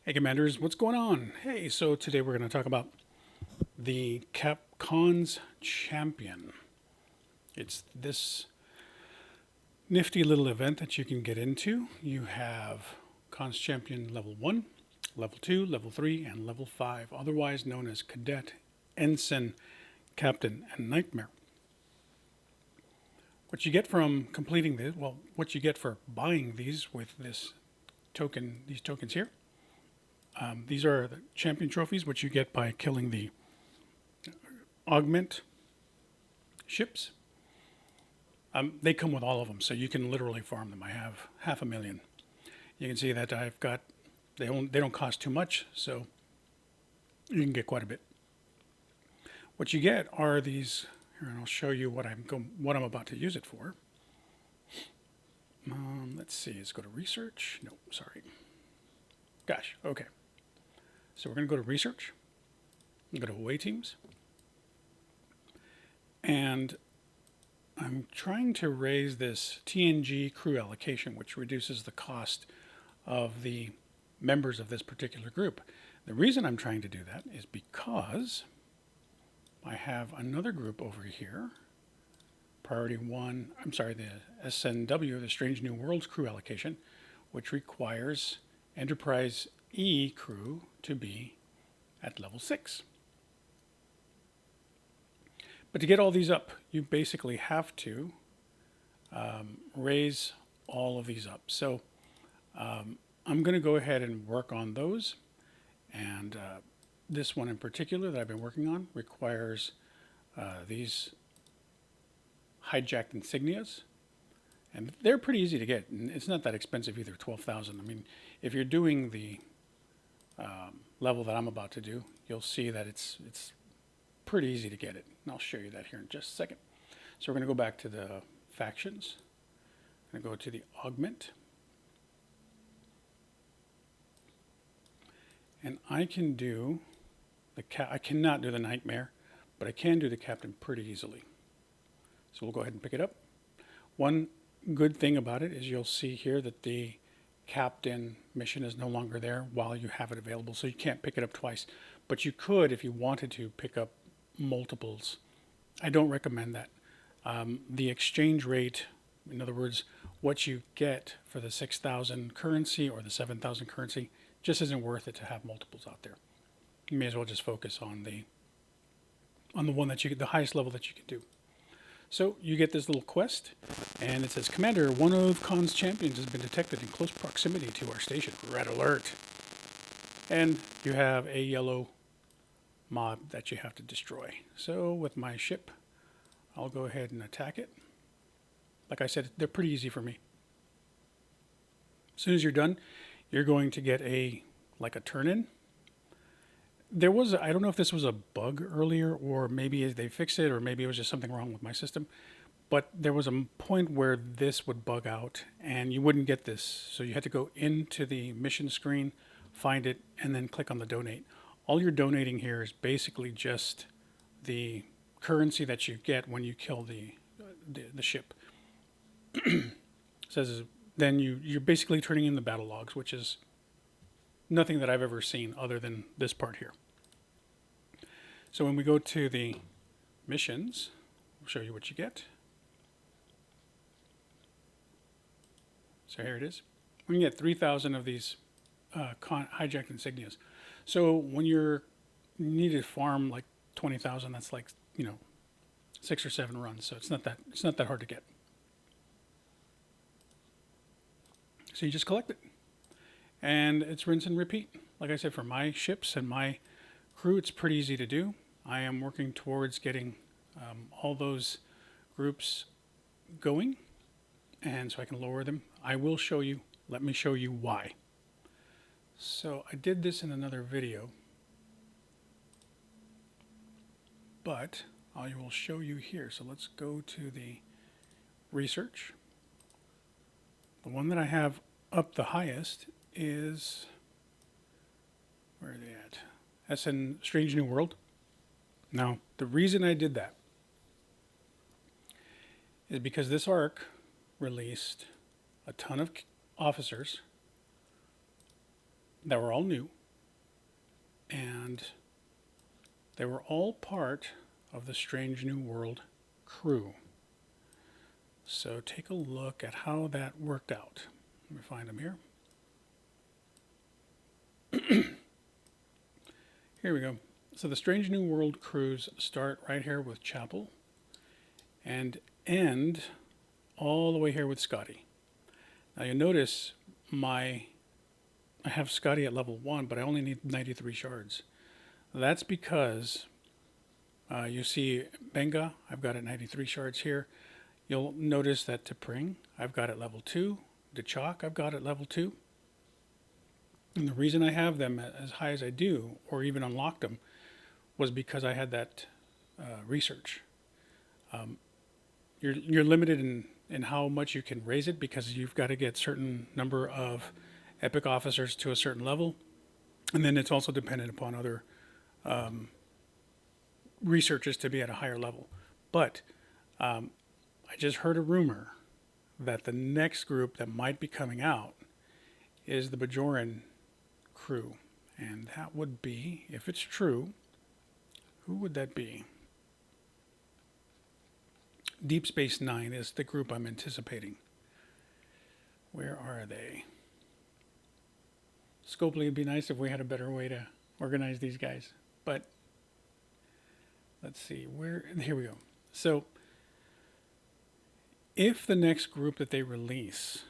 Hey Commanders, what's going on? Hey, so today we're going to talk about the Kahn's Champion. It's this nifty little event that you can get into. You have Kahn's Champion level 1, level 2, level 3, and level 5, otherwise known as Cadet, Ensign, Captain, and Nightmare. What you get from completing this, well, what you get for buying these with these tokens here. These are the champion trophies, which you get by killing the Augment ships. They come with all of them, so you can literally farm them. I have 500,000. You can see that I've got, they don't cost too much, so you can get quite a bit. What you get are these, here, and I'll show you what I'm about to use it for. Let's see, let's go to research. No, sorry. Gosh, okay. So we're going to go to research, go to away teams, and I'm trying to raise this TNG crew allocation, which reduces the cost of the members of this particular group. The reason I'm trying to do that is because I have another group over here, priority 1, I'm sorry, the SNW, the Strange New Worlds crew allocation, which requires Enterprise E crew to be at level 6. But to get all these up, you basically have to raise all of these up. So I'm going to go ahead and work on those. And this one in particular that I've been working on requires these hijacked insignias. And they're pretty easy to get, and it's not that expensive either, 12,000. I mean, if you're doing the level that I'm about to do, you'll see that it's pretty easy to get it. And I'll show you that here in just a second. So we're going to go back to the factions. I'm going to go to the Augment. And I can do I cannot do the Nightmare, but I can do the Captain pretty easily. So we'll go ahead and pick it up. One good thing about it is you'll see here that the Captain mission is no longer there while you have it available, so you can't pick it up twice. But you could, if you wanted to, pick up multiples. I don't recommend that. The exchange rate, in other words, what you get for the 6,000 currency or the 7,000 currency, just isn't worth it to have multiples out there. You may as well just focus on the one that the highest level that you can do. So you get this little quest, and it says, Commander, one of Kahn's champions has been detected in close proximity to our station. Red alert. And you have a yellow mob that you have to destroy. So with my ship, I'll go ahead and attack it. Like I said, they're pretty easy for me. As soon as you're done, you're going to get like a turn-in. There was, I don't know if this was a bug earlier, or maybe they fixed it, or maybe it was just something wrong with my system. But there was a point where this would bug out, and you wouldn't get this. So you had to go into the mission screen, find it, and then click on the donate. All you're donating here is basically just the currency that you get when you kill the ship. It says then you're basically turning in the battle logs, which is nothing that I've ever seen other than this part here. So when we go to the missions, I'll show you what you get. So here it is. We can get 3,000 of these hijacked insignias. So when you need to farm like 20,000, that's like 6 or 7 runs. So it's not that hard to get. So you just collect it. And it's rinse and repeat. Like I said, for my ships and my crew, it's pretty easy to do. I am working towards getting all those groups going, and so I can lower them. I will show you. Let me show you why. So I did this in another video, but I will show you here. So let's go to the research. The one that I have up the highest is, where are they at? That's in Strange New World. Now, the reason I did that is because this arc released a ton of officers that were all new, and they were all part of the Strange New World crew. So take a look at how that worked out. Let me find them here. Here we go. So the Strange New World crews start right here with Chapel and end all the way here with Scotty. Now you'll notice I have Scotty at level 1, but I only need 93 shards. That's because you see Benga, I've got at 93 shards here. You'll notice that T'Pring, I've got at level 2. D'Chok, I've got at level 2. And the reason I have them as high as I do, or even unlocked them, was because I had that research. You're limited in how much you can raise it because you've got to get certain number of epic officers to a certain level, and then it's also dependent upon other researchers to be at a higher level. But I just heard a rumor that the next group that might be coming out is the Bajoran crew, and that would be, if it's true, who would that be? Deep Space Nine is the group I'm anticipating. Where are they? Scopely, it'd be nice if we had a better way to organize these guys, but let's see, here we go. So if the next group that they release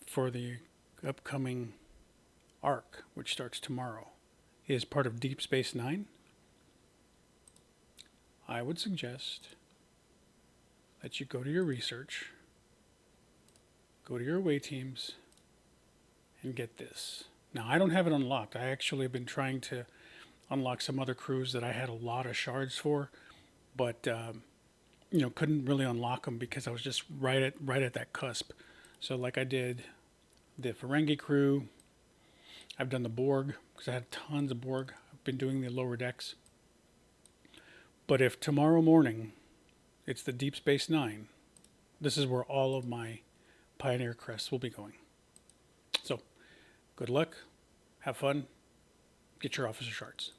for the upcoming arc, which starts tomorrow, is part of Deep Space Nine, I would suggest that you go to your research, go to your away teams, and get this. Now, I don't have it unlocked. I actually have been trying to unlock some other crews that I had a lot of shards for, but couldn't really unlock them because I was just right at that cusp. So like I did the Ferengi crew, I've done the Borg because I had tons of Borg. I've been doing the lower decks. But if tomorrow morning it's the Deep Space Nine, this is where all of my Pioneer crests will be going. So good luck, have fun, get your officer shards.